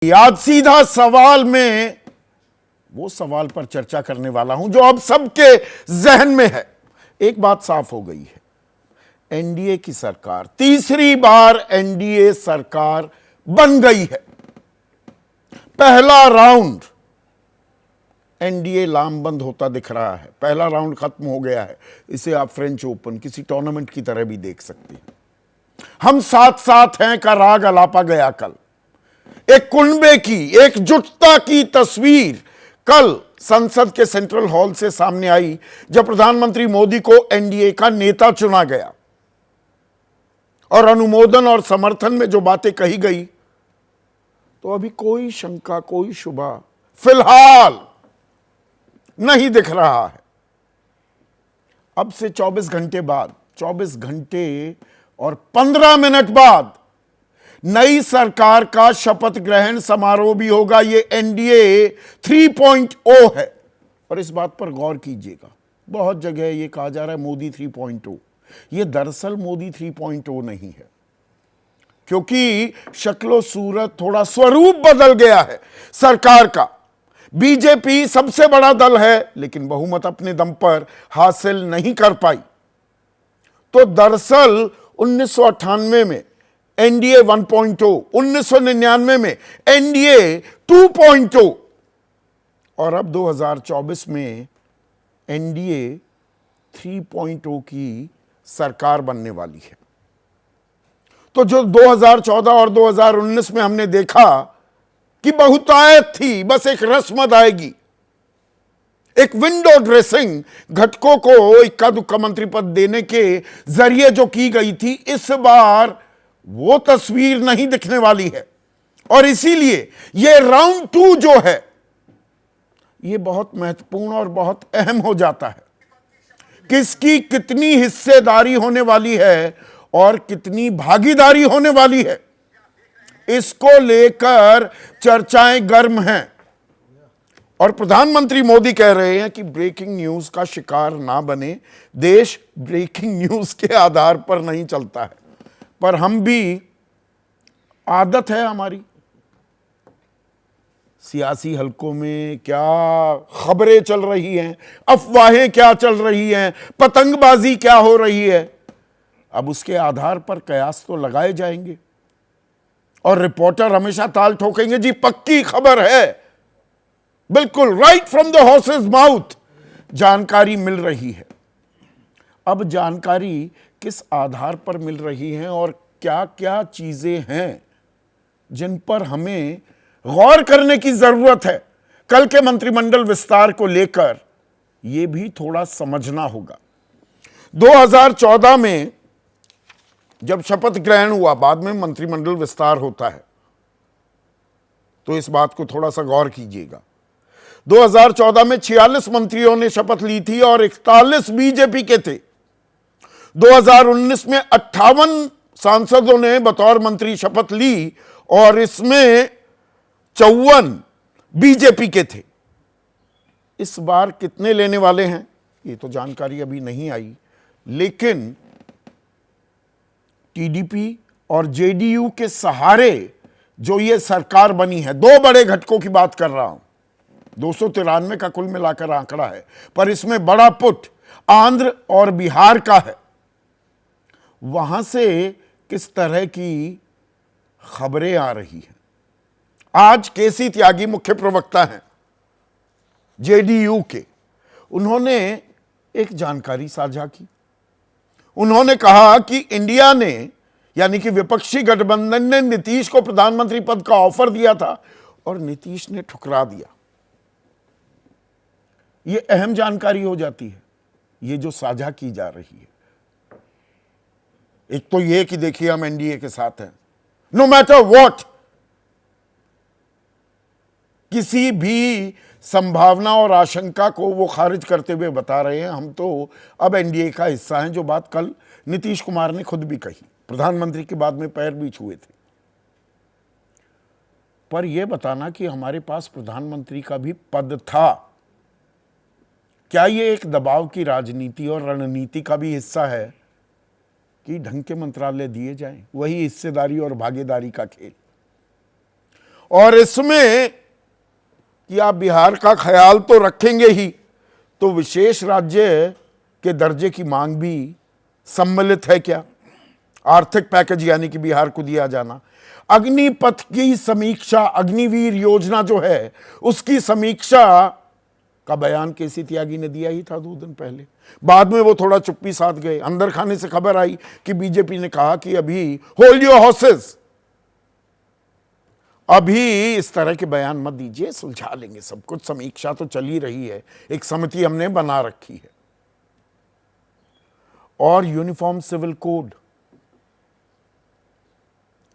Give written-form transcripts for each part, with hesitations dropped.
आज सीधा सवाल में वो सवाल पर चर्चा करने वाला हूं जो अब सबके जहन में है। एक बात साफ हो गई है, एनडीए की सरकार तीसरी बार एनडीए सरकार बन गई है। पहला राउंड एनडीए लामबंद होता दिख रहा है, पहला राउंड खत्म हो गया है। इसे आप फ्रेंच ओपन किसी टूर्नामेंट की तरह भी देख सकते हैं। हम साथ साथ हैं का राग अलापा गया कल। एक कुनबे की एकजुटता की तस्वीर कल संसद के सेंट्रल हॉल से सामने आई जब प्रधानमंत्री मोदी को एनडीए का नेता चुना गया और अनुमोदन और समर्थन में जो बातें कही गई, तो अभी कोई शंका कोई शुबा फिलहाल नहीं दिख रहा है। अब से 24 घंटे बाद, 24 घंटे और 15 मिनट बाद नई सरकार का शपथ ग्रहण समारोह भी होगा। ये एनडीए 3.0 है और इस बात पर गौर कीजिएगा, बहुत जगह ये कहा जा रहा है मोदी 3.0। ये दरअसल मोदी 3.0 नहीं है, क्योंकि शक्लो सूरत थोड़ा स्वरूप बदल गया है सरकार का। बीजेपी सबसे बड़ा दल है लेकिन बहुमत अपने दम पर हासिल नहीं कर पाई। तो दरअसल 1998 में एनडीए 1.0, 1999 में एनडीए 2.0 और अब 2024 में एनडीए 3.0 की सरकार बनने वाली है। तो जो 2014 और 2019 में हमने देखा कि बहुतायत थी, बस एक रस्म अदायगी, एक विंडो ड्रेसिंग, घटकों को इक्का दुक्का मंत्री पद देने के जरिए जो की गई थी, इस बार वो तस्वीर नहीं दिखने वाली है। और इसीलिए ये राउंड 2 जो है ये बहुत महत्वपूर्ण और बहुत अहम हो जाता है। किसकी कितनी हिस्सेदारी होने वाली है और कितनी भागीदारी होने वाली है, इसको लेकर चर्चाएं गर्म हैं। और प्रधानमंत्री मोदी कह रहे हैं कि ब्रेकिंग न्यूज का शिकार ना बने, देश ब्रेकिंग न्यूज के आधार पर नहीं चलता है। पर हम भी, आदत है हमारी, सियासी हलकों में क्या खबरें चल रही हैं, अफवाहें क्या चल रही हैं, पतंगबाजी क्या हो रही है, अब उसके आधार पर कयास तो लगाए जाएंगे और रिपोर्टर हमेशा ताल ठोकेंगे, जी पक्की खबर है, बिल्कुल right from the horses mouth जानकारी मिल रही है। अब जानकारी किस आधार पर मिल रही है और क्या क्या चीजें हैं जिन पर हमें गौर करने की जरूरत है, कल के मंत्रिमंडल विस्तार को लेकर यह भी थोड़ा समझना होगा। 2014 में जब शपथ ग्रहण हुआ, बाद में मंत्रिमंडल विस्तार होता है, तो इस बात को थोड़ा सा गौर कीजिएगा। 2014 में 46 मंत्रियों ने शपथ ली थी और 41 बीजेपी के थे। 2019 में 58 सांसदों ने बतौर मंत्री शपथ ली और इसमें 54 बीजेपी के थे। इस बार कितने लेने वाले हैं ये तो जानकारी अभी नहीं आई, लेकिन टीडीपी और जेडीयू के सहारे जो ये सरकार बनी है, दो बड़े घटकों की बात कर रहा हूं, 293 का कुल मिलाकर आंकड़ा है, पर इसमें बड़ा पुट आंध्र और बिहार का है। वहां से किस तरह की खबरें आ रही हैं। आज केसी त्यागी मुख्य प्रवक्ता हैं जेडीयू के, उन्होंने एक जानकारी साझा की। उन्होंने कहा कि इंडिया ने, यानी कि विपक्षी गठबंधन ने नीतीश को प्रधानमंत्री पद का ऑफर दिया था और नीतीश ने ठुकरा दिया। यह अहम जानकारी हो जाती है, ये जो साझा की जा रही है। एक तो यह कि देखिए हम एनडीए के साथ हैं, नो मैटर व्हाट, किसी भी संभावना और आशंका को वो खारिज करते हुए बता रहे हैं हम तो अब एनडीए का हिस्सा हैं, जो बात कल नीतीश कुमार ने खुद भी कही, प्रधानमंत्री के बाद में पैर भी छुए थे। पर यह बताना कि हमारे पास प्रधानमंत्री का भी पद था, क्या यह एक दबाव की राजनीति और रणनीति का भी हिस्सा है कि ढंग के मंत्रालय दिए जाएं, वही हिस्सेदारी और भागीदारी का खेल। और इसमें कि आप बिहार का ख्याल तो रखेंगे ही, तो विशेष राज्य के दर्जे की मांग भी सम्मिलित है क्या? आर्थिक पैकेज यानी कि बिहार को दिया जाना, अग्निपथ की समीक्षा, अग्निवीर योजना जो है उसकी समीक्षा का बयान केसी त्यागी ने दिया ही था 2 दिन पहले। बाद में वो थोड़ा चुप्पी साध गए। अंदर खाने से खबर आई कि बीजेपी ने कहा कि अभी होल्ड योर हॉर्सेस, अभी इस तरह के बयान मत दीजिए, सुलझा लेंगे सब कुछ, समीक्षा तो चल ही रही है, एक समिति हमने बना रखी है। और यूनिफॉर्म सिविल कोड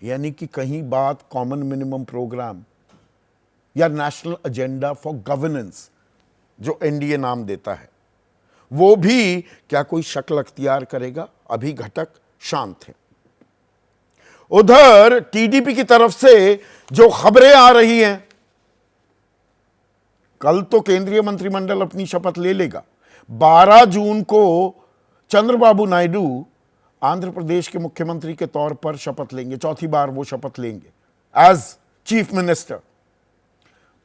यानी कि कहीं बात कॉमन मिनिमम प्रोग्राम या नेशनल एजेंडा फॉर गवर्नेंस जो एनडीए नाम देता है, वो भी क्या कोई शक्ल अख्तियार करेगा? अभी घटक शांत है। उधर टीडीपी की तरफ से जो खबरें आ रही हैं, कल तो केंद्रीय मंत्रिमंडल अपनी शपथ ले लेगा। 12 जून को चंद्रबाबू नायडू आंध्र प्रदेश के मुख्यमंत्री के तौर पर शपथ लेंगे, चौथी बार वो शपथ लेंगे एज चीफ मिनिस्टर।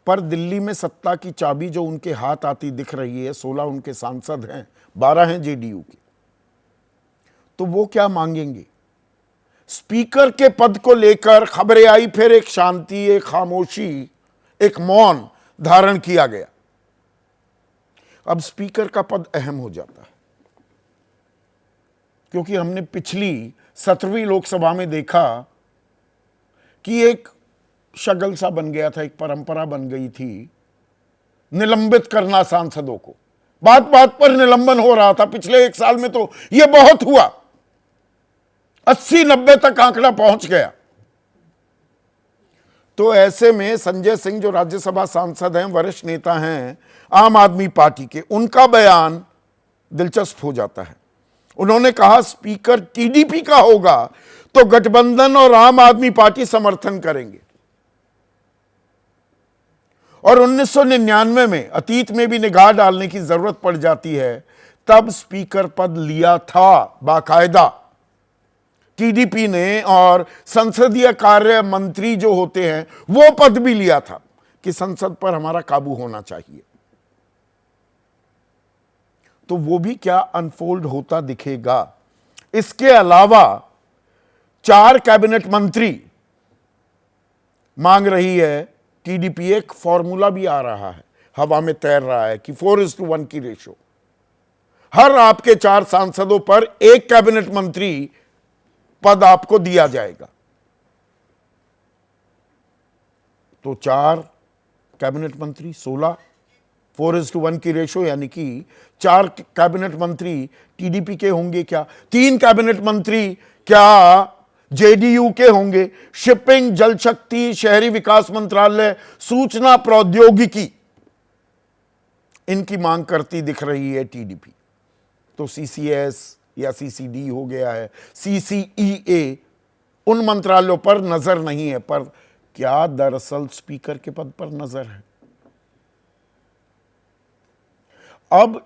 पर दिल्ली में सत्ता की चाबी जो उनके हाथ आती दिख रही है, 16 उनके सांसद हैं, 12 हैं जेडीयू के, तो वो क्या मांगेंगे? स्पीकर के पद को लेकर खबरें आई, फिर एक शांति, एक खामोशी, एक मौन धारण किया गया। अब स्पीकर का पद अहम हो जाता है, क्योंकि हमने पिछली 17वीं लोकसभा में देखा कि एक शगल सा बन गया था, एक परंपरा बन गई थी निलंबित करना सांसदों को। बात बात पर निलंबन हो रहा था। पिछले 1 साल में तो यह बहुत हुआ, 80-90 तक आंकड़ा पहुंच गया। तो ऐसे में संजय सिंह जो राज्यसभा सांसद हैं, वरिष्ठ नेता हैं आम आदमी पार्टी के, उनका बयान दिलचस्प हो जाता है। उन्होंने कहा स्पीकर टीडीपी का होगा तो गठबंधन और आम आदमी पार्टी समर्थन करेंगे। और 1999 में, अतीत में भी निगाह डालने की जरूरत पड़ जाती है, तब स्पीकर पद लिया था बाकायदा टीडीपी ने, और संसदीय कार्य मंत्री जो होते हैं वो पद भी लिया था कि संसद पर हमारा काबू होना चाहिए। तो वो भी क्या अनफोल्ड होता दिखेगा। इसके अलावा 4 कैबिनेट मंत्री मांग रही है टीडीपी। एक फॉर्मूला भी आ रहा है, हवा में तैर रहा है कि 4:1 की रेशो, हर आपके 4 सांसदों पर 1 कैबिनेट मंत्री पद आपको दिया जाएगा। तो 4 कैबिनेट मंत्री 16, 4:1 की रेशो, यानी कि 4 कैबिनेट मंत्री टीडीपी के होंगे क्या? 3 कैबिनेट मंत्री क्या जेडीयू के होंगे? शिपिंग, जल शक्ति, शहरी विकास मंत्रालय, सूचना प्रौद्योगिकी, इनकी मांग करती दिख रही है टीडीपी। तो सीसीएस या सीसीडी हो गया है, सीसीईए, उन मंत्रालयों पर नजर नहीं है। पर क्या दरअसल स्पीकर के पद पर नजर है? अब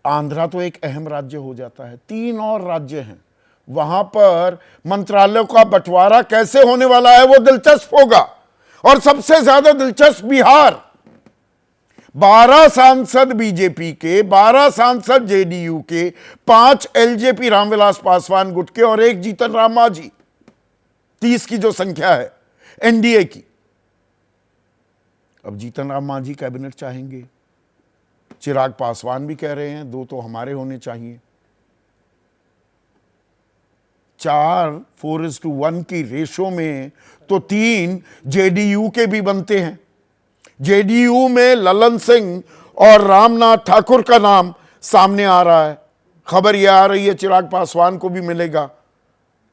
आंध्रा तो एक अहम राज्य हो जाता है, 3 और राज्य हैं, वहां पर मंत्रालयों का बंटवारा कैसे होने वाला है वो दिलचस्प होगा। और सबसे ज्यादा दिलचस्प बिहार, 12 सांसद बीजेपी के, 12 सांसद जेडीयू के, 5 एलजेपी रामविलास पासवान गुट के और 1 जीतन राम मांझी, 30 की जो संख्या है एनडीए की। अब जीतन राम मांझी कैबिनेट चाहेंगे, चिराग पासवान भी कह रहे हैं 2 तो हमारे होने चाहिए। 4:1 की रेशो में तो 3 जेडीयू के भी बनते हैं। जेडीयू में ललन सिंह और रामनाथ ठाकुर का नाम सामने आ रहा है। खबर यह आ रही है चिराग पासवान को भी मिलेगा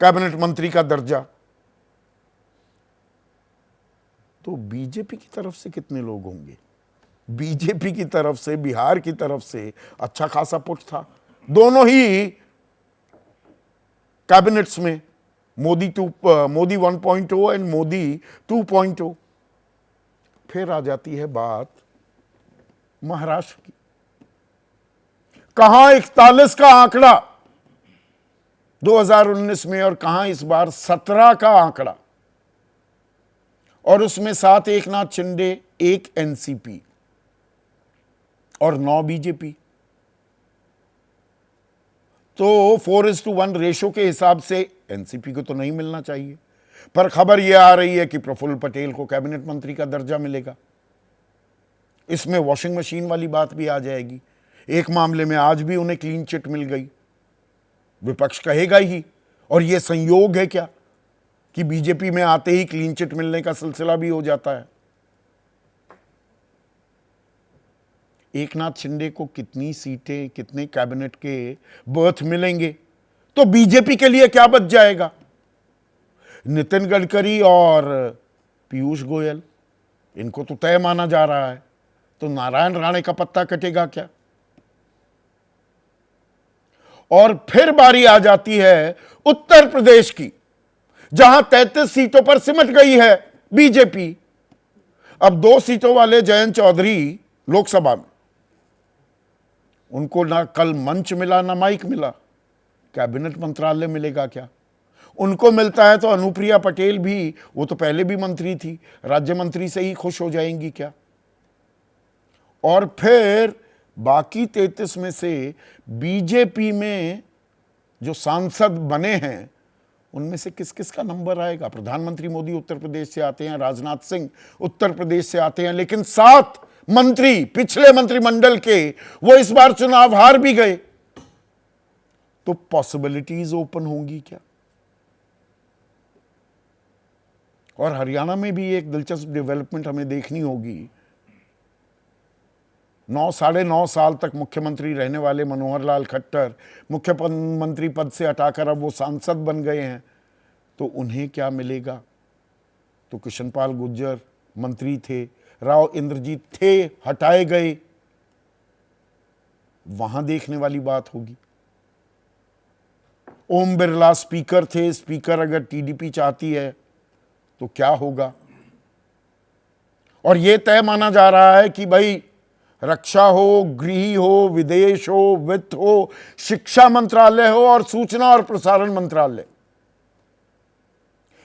कैबिनेट मंत्री का दर्जा। तो बीजेपी की तरफ से कितने लोग होंगे? बीजेपी की तरफ से, बिहार की तरफ से अच्छा खासा पुट था दोनों ही कैबिनेट्स में, मोदी 1.0 एंड मोदी 2.0। फिर आ जाती है बात महाराष्ट्र की। कहां 41 का आंकड़ा 2019 में और कहां इस बार 17 का आंकड़ा। और उसमें 7 एकनाथ शिंदे, 1 एनसीपी और 9 बीजेपी। तो 4:1 रेशो के हिसाब से एनसीपी को तो नहीं मिलना चाहिए, पर खबर यह आ रही है कि प्रफुल्ल पटेल को कैबिनेट मंत्री का दर्जा मिलेगा। इसमें वॉशिंग मशीन वाली बात भी आ जाएगी। एक मामले में आज भी उन्हें क्लीन चिट मिल गई, विपक्ष कहेगा ही। और यह संयोग है क्या कि बीजेपी में आते ही क्लीन चिट मिलने का सिलसिला भी हो जाता है। एकनाथ शिंदे को कितनी सीटें, कितने कैबिनेट के बर्थ मिलेंगे, तो बीजेपी के लिए क्या बच जाएगा? नितिन गडकरी और पीयूष गोयल, इनको तो तय माना जा रहा है, तो नारायण राणे का पत्ता कटेगा क्या? और फिर बारी आ जाती है उत्तर प्रदेश की, जहां 33 सीटों पर सिमट गई है बीजेपी। अब 2 सीटों वाले जयंत चौधरी लोकसभा में, उनको ना कल मंच मिला ना माइक मिला, कैबिनेट मंत्रालय मिलेगा क्या? उनको मिलता है तो अनुप्रिया पटेल भी, वो तो पहले भी मंत्री थी, राज्य मंत्री से ही खुश हो जाएंगी क्या? और फिर बाकी 33 में से बीजेपी में जो सांसद बने हैं, उनमें से किस किस का नंबर आएगा? प्रधानमंत्री मोदी उत्तर प्रदेश से आते हैं, राजनाथ सिंह उत्तर प्रदेश से आते हैं, लेकिन 7 मंत्री पिछले मंत्रिमंडल के वो इस बार चुनाव हार भी गए। तो पॉसिबिलिटीज ओपन होंगी क्या? और हरियाणा में भी एक दिलचस्प डेवलपमेंट हमें देखनी होगी। 9 साढ़े 9 साल तक मुख्यमंत्री रहने वाले मनोहर लाल खट्टर मुख्यमंत्री पद से हटाकर अब वो सांसद बन गए हैं, तो उन्हें क्या मिलेगा? तो कृष्णपाल गुर्जर मंत्री थे, राव इंद्रजीत थे, हटाए गए, वहां देखने वाली बात होगी। ओम बिरला स्पीकर थे, स्पीकर अगर टीडीपी चाहती है तो क्या होगा? और यह तय माना जा रहा है कि भाई रक्षा हो, गृह हो, विदेश हो, वित्त हो, शिक्षा मंत्रालय हो और सूचना और प्रसारण मंत्रालय,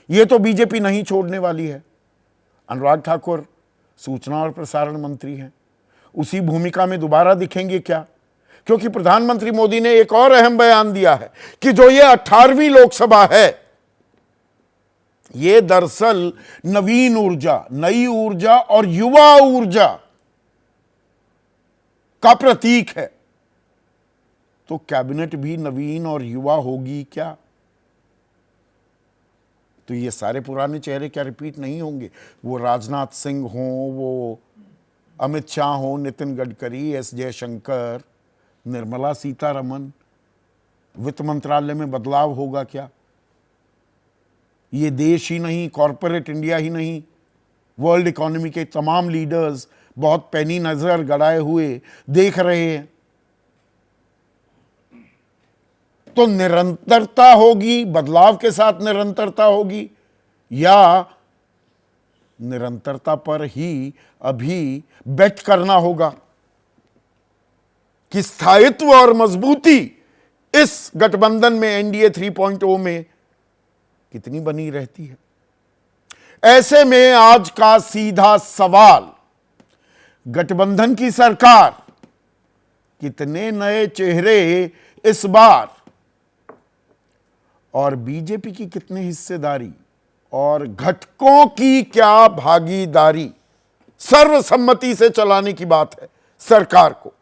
यह तो बीजेपी नहीं छोड़ने वाली है। अनुराग ठाकुर सूचना और प्रसारण मंत्री हैं, उसी भूमिका में दोबारा दिखेंगे क्या? क्योंकि प्रधानमंत्री मोदी ने एक और अहम बयान दिया है कि जो ये 18वीं लोकसभा है, ये दरअसल नवीन ऊर्जा, नई ऊर्जा और युवा ऊर्जा का प्रतीक है। तो कैबिनेट भी नवीन और युवा होगी क्या? तो ये सारे पुराने चेहरे क्या रिपीट नहीं होंगे? वो राजनाथ सिंह हो, वो अमित शाह हो, नितिन गडकरी, एस जयशंकर, निर्मला सीतारमन, वित्त मंत्रालय में बदलाव होगा क्या? ये देश ही नहीं, कॉरपोरेट इंडिया ही नहीं, वर्ल्ड इकोनॉमी के तमाम लीडर्स बहुत पैनी नजर गड़ाए हुए देख रहे हैं। तो निरंतरता होगी, बदलाव के साथ निरंतरता होगी, या निरंतरता पर ही अभी बेट करना होगा कि स्थायित्व और मजबूती इस गठबंधन में, एनडीए 3.0 में कितनी बनी रहती है? ऐसे में आज का सीधा सवाल, गठबंधन की सरकार कितने नए चेहरे इस बार, और बीजेपी की कितनी हिस्सेदारी और घटकों की क्या भागीदारी, सर्वसम्मति से चलाने की बात है सरकार को।